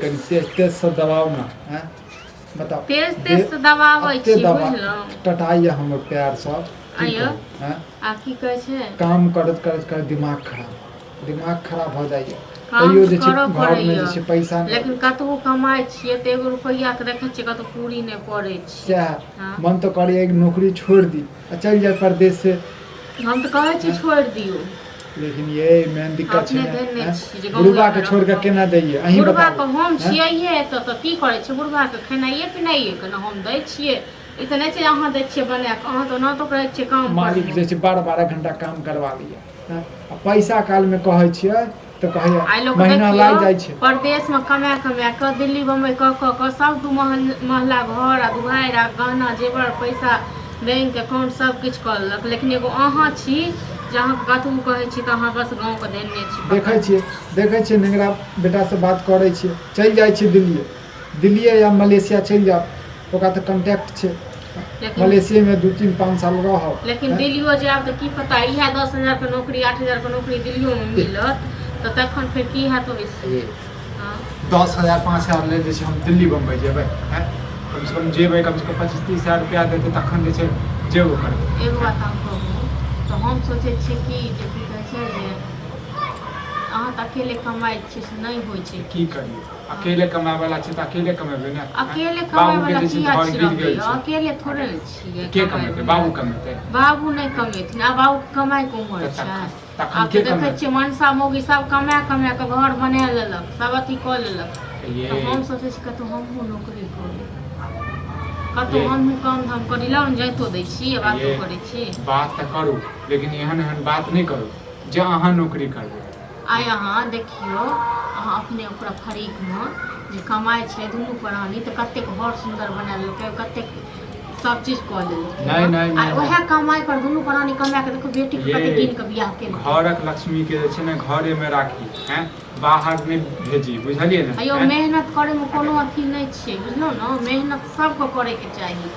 तेज तेज से दबाव ना हैं बताओ तेज तेज से दबाबै छी बुझलौं टटाइए हमर पैर सब आइयो हैं आ की कहै छै काम करत करत कर दिमाग खराब हो जाइए काम तैयो जे छै करऽ घर में जे छै पड़ैया पैसा नहीं लेकिन कतबो कमाइ छियै तऽ एगो रुपैया के देखै छियै कतौ पूरी नहि पड़ै छै सएह मन तो करे एक नौकरी छोड़ दी आ चल जाए परदेश से हम तऽ कहै छी छोड़ दियौ लेकिन ये मेन दिक्कत छै अपने देने ना छी जे बुढ़बा के छोड़ के केना दैये अहीं बुढ़बा बताओ के हम छियै एतऽ तऽ की करै छै बुढ़बा के खेनाइये पिनाइये के ने हम दै छियै ई तऽ नहि छै अहाँ दै छियै बना कऽ अहाँ तऽ ओनाहितो करै छियै काम मालिक जे छै 12 घंटा काम करवा लिया आ पैसा काल में कहै छियै तऽ कहैया आइ लोग महीना लागि जाइ छै परदेश में कमा कऽ दिल्ली बम्बई कऽ सब दू महला घर आ दुआरि आ गहना जेवर पैसा बैंक अकाउंट सब किछु कऽ लेलक लेकिन एगो अहाँ छी जे अहाँ कतबो कहै छी तऽ अहाँ बस गाँव के देने छी देखै छियै नेंगरा बेटा से बात करै छियै चलि जाइ छियै दिल्ली या मलेशिया चलि जाओ ओकरा तऽ कॉन्टैक्ट छै मलेशिया में 2-3-5 साल रहब लेकिन दिल्लियो जायब तऽ की पता इएह 10,000 के नौकरी 8,000 के नौकरी दिल्लियो में मिलत तऽ तखन फेर की हैत ओहिसँ 10,000 5,000 ले जे छै हम दिल्ली बम्बई जेबै कम से कम जेबै कम से कम 25-30 हजार रुपया देतै तखन जे छै जेबो करबै एगो बात हम कहू तऽ हम सोचै छियै कि जे की कहै छै जे अहाँ तऽ अकेले कमाइ छियै से नहीं होइ छै की करिए अकेले कमाए वाला छै तऽ अकेले कमेबै ना अकेले कमाए वाला किया छियै अकेले थोड़े न छियै के कमेतै बाबू कमेतै बाबू नहीं कमेथिन आ बाबू कमाई के उमर छै आब तऽ देखै छियै मनसा मौगी सब कमा कऽ घर बना लेलक सब अथी कऽ लेलक तऽ हम सोचै छी कतौ हमहूँ नौकरी करी कतौ हमहूँ काम धाम करी ला जाइतो दै छी बातो करै छी बात तऽ करू लेकिन एहन बात नहीं करू जे अहाँ नौकरी करबै आइ अहाँ देखियौ अहाँ अपने ओकरा फरीकमे जे कमाइ छै दुनू प्राणी तऽ कतेक घर सुन्दर बना लेलकै कतेक सब चीज कऽ लेलकै नहीं वएह कमाइ पर दुनू प्राणी कमा के देखो बेटी के कते दिन के बियाह केलकै घरक लक्ष्मी के जे छै ने घरे में राखी हैं बाहर नहीं भेजी बुझलिए ना अयो मेहनत करे में कोनो अथी नहीं छै बुझलौ ना मेहनत सबके करे के चाही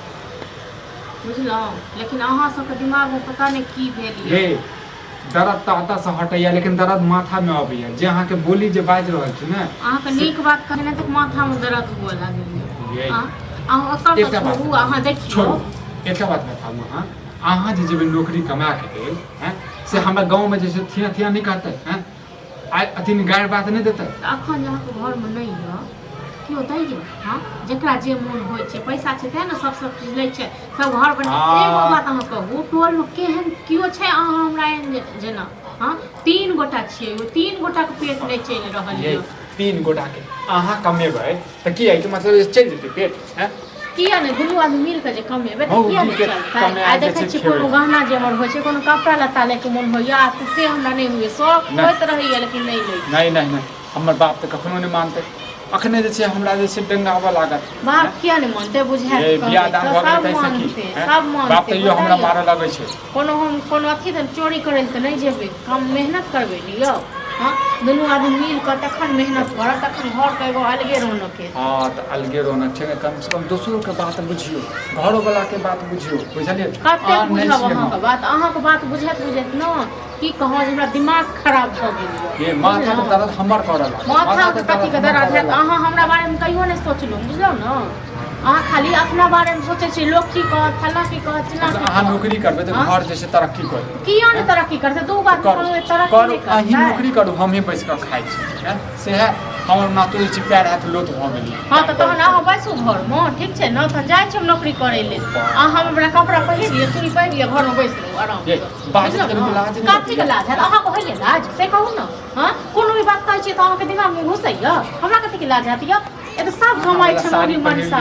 बुझलौ लेकिन अहाँ सबके दिमाग में पता नहीं की भेल ये दर्द तऽ अतऽ से हटैया लेकिन दर्द माथा में अबैया जे अहाँ के बोली जे बाजि रहल छी ने अहाँ के नीक बात कहने तक माथा में दर्द हुआ लागल अहाँ ओकर तऽ छोड़ू अहाँ देखियौ एकटा बात बताउ अहाँ जे जेबै नौकरी कमा के लेल हैं से हमरा गांव में जे छै थिया नहीं कहतै हैं आइ अथी गारि बात नहीं देतै अखन अहाँके घर में नहीं है क्यों दैये हाँ जेकरा जे मोन होइ छै पैसा छै तें ने सब चीज लै छै सब घर बना एगो बात अहाँ कहू टोल में केहन कियो छै अहाँ हमरा जेना हाँ 3 गोटा छियै 3 गोटा के पेट नहीं चलि रहल है 3 गोटा के अहाँ कमेबै तऽ की है मतलब चलि जेतै पेट हैं किया नहीं दुनू आदमी मिल के जे कमेबै तऽ किया नहीं चलतै आ देखै छी कोनो गहना जेवर होइ छै कोनो कपड़ा लत्ता ले के मोन होइया से हमरा नहीं हुए सब होइत रहैया लेकिन नहीं हमर बाप तऽ कखनो नहीं मानतै अखने जे छै हमरा जे छै डंगावा लागत बाप किया नहीं मानते बुझाय बियाह दान भऽ गेलै तैसे की सब मानते बाप तऽ यो हमरा मारऽ लगै छै कोनो अथी तऽ चोरी करै तऽ नहीं जेबै काम मेहनत करबै ने यौ हाँ दुनू आदमी मिल कऽ तखन मेहनत करब तखन घर के एगो अलगे रौनक है हाँ तऽ अलगे रौनक छै कम से कम दोसरो के बात बुझियो घरो वाला के बात बुझियो बुझलिए कते बुझब अहाँ के बात बुझैत न की कहूँ हमरा दिमाग खराब भऽ गेल ये माथा के दर्द हमर करल माथा के कथी के दर्द है अहाँ हमरा बारे में कहियो नहीं सोचलहुँ बुझलौ न अहाँ खाली अपना बारे में सोचे छी लोग की कहत फला की कहत चिल्ला अहाँ नौकरी करबै तऽ घर जैसे तरक्की करबै किया नहीं तरक्की करते दो बात तरक्की नहीं करते अहीं नौकरी करू हम ही बैस कऽ खाइ छी से है हमर नातू जे पैर हाथ लोत भऽ गेली हाँ तऽ तहन अहाँ बैसू घर में ठीक छै न तऽ जाइ छी हम नौकरी करे लेल अहाँ हमरा कपड़ा पहिर लिअ चूड़ी पहिर लिअ घर में बैस रहू आराम से कथी के लाज है अहाँ कहैया लाज से कहू न हाँ कोनो भी बात कहै छियै तऽ अहाँके दिमाग में घुसैया हमरा कथी के लाज हैत यौ ए तऽ सब कमाइ छै मोगी मनसा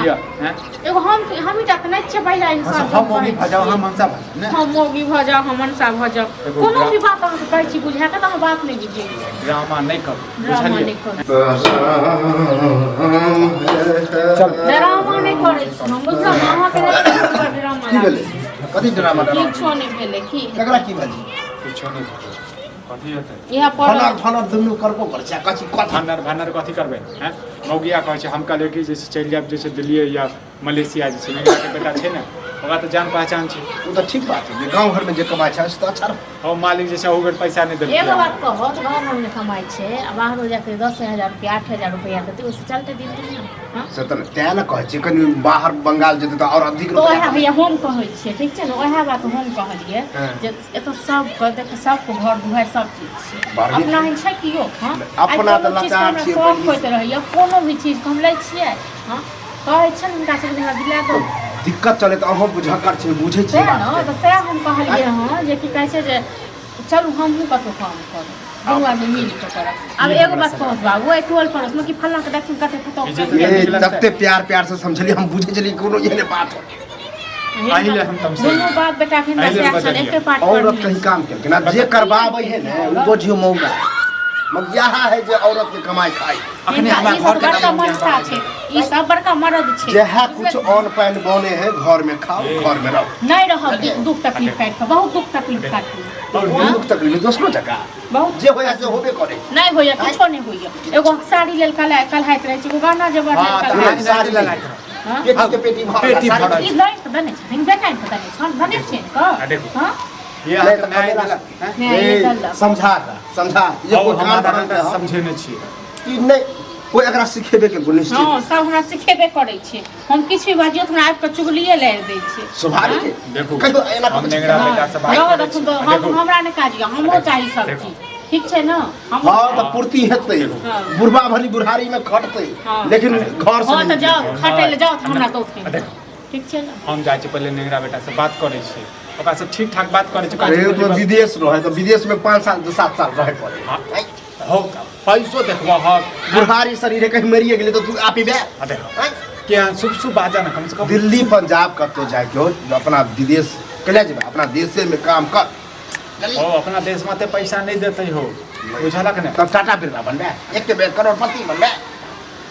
एगो हम ही टा नहीं छै पहिला इंसान हम मोगी भजाओ हम मनसा भजाओ हम मोगी भजाओ हम मनसा भजाओ कोनो भी बात अहाँ कहै छी बुझा के तऽ बात नहीं बुझिए ड्रामा नहीं करू ड्रामा नहीं करू ड्रामा नहीं करै छी हम बुझलौ अहाँ के ड्रामा की भेलै कथि ड्रामा किछो नहीं भेलै की एकरा की भेलै किछो नहीं भेलै कथी हेतै इहा फनर दुनू करबो कर छै कथि भानर कथी करबै हैं मौगिया कहै छै हम कहलियै कि जे चलि जाब जे छै दिल्ली या मलेशिया जे छै नेंगरा के बेटा छै ने ओकरा तो जान पहचान छै वो तो ठीक बात है गांव घर में जे कमाई छै तो अच्छा रह और मालिक जैसे हो गए पैसा नहीं देते एगो बात कहो तो गाँव में कमाई छे आ बाहर जाके 10,000 रुपया 8,000 रुपया देते उससे चलते दिन दुनिया हाँ से तो तैं न कहै छै कनी बाहर बंगाल जेते तो और अधिक तो रुपया वह भैया हम कहै छियै ठीक छै ने वह बात हम कहलियै हाँ। जे एतो सब के देख सबको घर दुआर सब चीज छै बाहरी- अपना ही छै कि हो हाँ अपना तऽ लाचार छियै सब पहिले होइत रहैया कोनो भी चीज हम लै छियै हाँ कहै छै ने हुनका सबके हमरा दिला दो दिक्कत चले तो अहाँ बुझकर छै बुझै छियै सएह बात ने के। तऽ सएह हम कहलियै हँ जे की कहै छै जे चलू हमहूँ कतहु काम करब दुनू आदमी मिल कऽ करब आब एगो बात कहत बाबू ओहि टोल पड़ोस में कि फल्लाँ के देखिन कते पुतौ तते प्यार से समझलिए हम बुझे चली कोनो एहने बात हो अहिले हम तुमसे दुनू बाप बेटा के अहिले नशा बदलिए। एके पार्ट औरत पर कहीं काम करके ना जे करवाबै है ना वो बुझियो मौगा मग यहाँ है जे औरत के कमाई खाई अखने हमरा घर के बड़का नाम मस्ता छै ई सब बड़का मर्द छै जहाँ कुछ ऑन पैन बने है घर में खाओ घर में रहो नहीं रहब दुख तकलीफ काटि कऽ बहुत दुख तकलीफ काटि और कोई दुख तकलीफ दोसरो जगह बहुत जे होया से होबे करे नहीं होइए किछो नहीं होइए एगो साड़ी लेल कलहाइत रहै छै एगो गाना जे हाँ, बढ़ल तऽ साड़ी साड़ी लगा लगाइत रह हाँ? पेटी के पेटी पेटी भरल भरल। ई लइ तऽ देने छथिन देखाइ तऽ देने छन भने छियै आ कऽ देखू। हाँ ये नहीं अहाँके तो न्याय हमें ना- लगा- न्याय ए, निकलल। समझा ये और कोई कान हमरा भरल तऽ है समझेने छियै कि नहीं कोई एकरा सिखेबे के गुण निश्चित हाँ सब हमरा सिखेबे करै छै हम किछु भी बाजियो तऽ हमरा आबि कऽ चुगलिए लारि दै छै स्वाभाविक है देखू कहियो एना हम करै छै। नेगरा बेटा से बात रह करै देखू छी तऽ आ देखू हमरा नहि काज हमरो चाही सब देखू। चीज ठीक छै ने हम हाँ तो पूर्ति हेतै हाँ। बुढ़बा भली बुढ़ारी में खटतै हाँ। लेकिन घर से हाँ तऽ नहीं जाओ खटै ले जाओ तऽ हमरा तऽ आ उठे देखू ठीक छै ने हम जाइ छी पहिले नेगरा बेटा से बात करै छी ओकरा से ठीक ठाक बात करै छी रहे तो विदेश रहे तो विदेश में 5 साल 7 साल रहे पड़े हाँ। हो पैसो देखबो ह बुढ़ारी शरीर कहीं मरिए गेले तो तू आपी बे आ देखो के शुभ शुभ बाजा ना कम से कम दिल्ली पंजाब कतो जाके हो अपना विदेश कले जेबे अपना देशे में काम कर ओ अपना देश में ते पैसा नहीं देते हो बुझलक ने तब टाटा बिरला बनबे एक के बे करोड़पति बनबे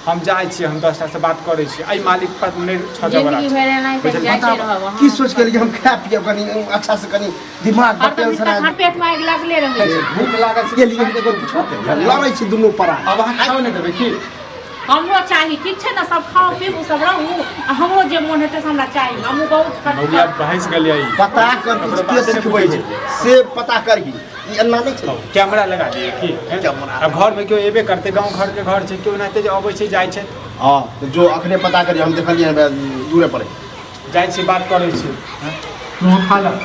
हम जाइ छी हम 10 टा से बात करै छी आई मालिक पर नहीं छ जबरा जिंदगी भर नहीं तऽ जाइते रहब की सोच के लिए हम खा पिए कनी अच्छा से कनी दिमाग पर टेंशन हर है पेट में आगि लागले रहै छै भूख लागल के लिए देखो लड़ै छी दुनू परा अब अहाँ खाओ नहीं देबै की हमरो चाही ठीक छै ने सब खाओ पीबू सब रहू आ हमरो जे मोन हेतै से हमरा चाही हमहूँ बहुत मौलिया भैंस गेलियै पता कर के सिखबै छै से पता करही ई अन्ना नहीं छै कैमरा लगा दिए की कैमरा। अब घर में क्यों एबे करते गांव घर के घर छै क्यों नहीं जे अबै छै जाइ छै हां तो जो अखने पता करी हम देखलिए दूरे पड़े जाइ छी बात करै छी तू खा ल